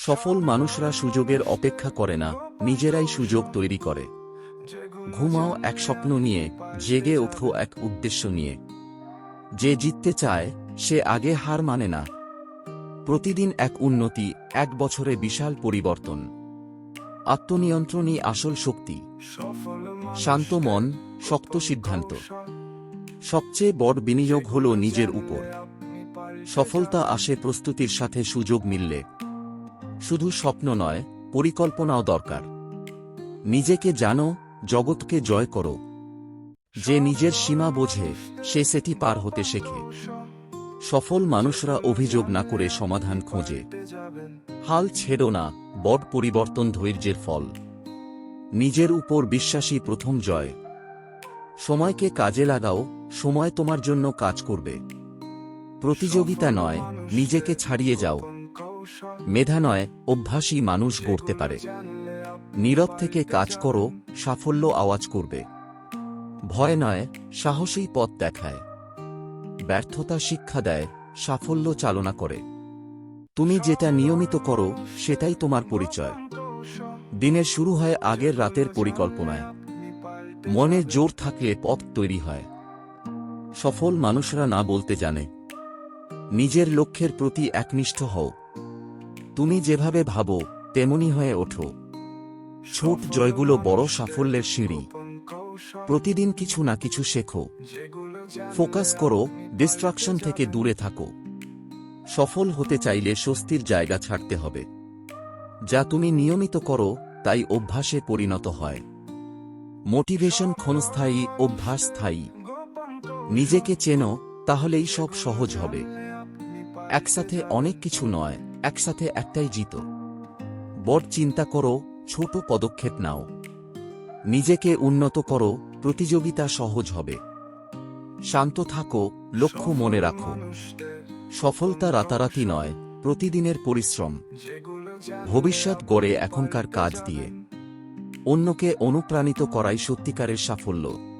সফল মানুষরা সুযোগের অপেক্ষা করে না, নিজেরাই সুযোগ তৈরি করে। ঘুমাও এক স্বপ্ন নিয়ে, জেগে ওঠো এক উদ্দেশ্য নিয়ে। যে জিততে চায় সে আগে হার মানে না। প্রতিদিন এক উন্নতি, এক বছরে বিশাল পরিবর্তন। আত্মনিয়ন্ত্রণই আসল শক্তি। শান্ত মন, শক্ত সিদ্ধান্ত। সবচেয়ে বড় বিনিয়োগ হল নিজের উপর। সফলতা আসে প্রস্তুতির সাথে সুযোগ মিললে। শুধু স্বপ্ন নয়, পরিকল্পনাও দরকার। নিজেকে জানো, জগৎকে জয় করো। যে নিজের সীমা বোঝে সে সেটি পার হতে শেখে। সফল মানুষরা অভিযোগ না করে সমাধান খোঁজে। হাল ছেড়ো না, বড় পরিবর্তন ধৈর্যের ফল। নিজের উপর বিশ্বাসী প্রথম জয়। সময়কে কাজে লাগাও, সময় তোমার জন্য কাজ করবে। প্রতিযোগিতা নয়, নিজেকে ছাড়িয়ে যাও। মেধা নয়, অভ্যাসী মানুষ গড়তে পারে। নীরব থেকে কাজ করো, সাফল্য আওয়াজ করবে। ভয় নয়, সাহসী পথ দেখায়। ব্যর্থতা শিক্ষা দেয়, সাফল্য চালনা করে। তুমি যেটা নিয়মিত করো সেটাই তোমার পরিচয়। দিনের শুরু হয় আগের রাতের পরিকল্পনায়। মনের জোর থাকলে পথ তৈরি হয়। সফল মানুষরা না বলতে জানে। নিজের লক্ষ্যের প্রতি একনিষ্ঠ হও। তুমি যেভাবে ভাবো তেমনি হয়ে ওঠো। ছোট জয়গুলো বড় সাফল্যের সিঁড়ি। প্রতিদিন কিছু না কিছু শেখো। ফোকাস করো, ডিস্ট্রাকশন থেকে দূরে থাকো। সফল হতে চাইলে স্বস্তির জায়গা ছাড়তে হবে। যা তুমি নিয়মিত করো তাই অভ্যাসে পরিণত হয়। মোটিভেশন ক্ষণস্থায়ী, অভ্যাস স্থায়ী। নিজেকে চেনো, তাহলেই সব সহজ হবে। একসাথে অনেক কিছু নয়, একসাথে একটাই জিতো। বড় চিন্তা করো, ছোট পদক্ষেপ নাও। নিজেকে উন্নত করো, প্রতিযোগিতা সহজ হবে। শান্ত থাকো, লক্ষ্য মনে রাখো। সফলতা রাতারাতি নয়, প্রতিদিনের পরিশ্রম। ভবিষ্যৎ গড়ে এখনকার কাজ দিয়ে। অন্যকে অনুপ্রাণিত করাই সত্যিকারের সাফল্য।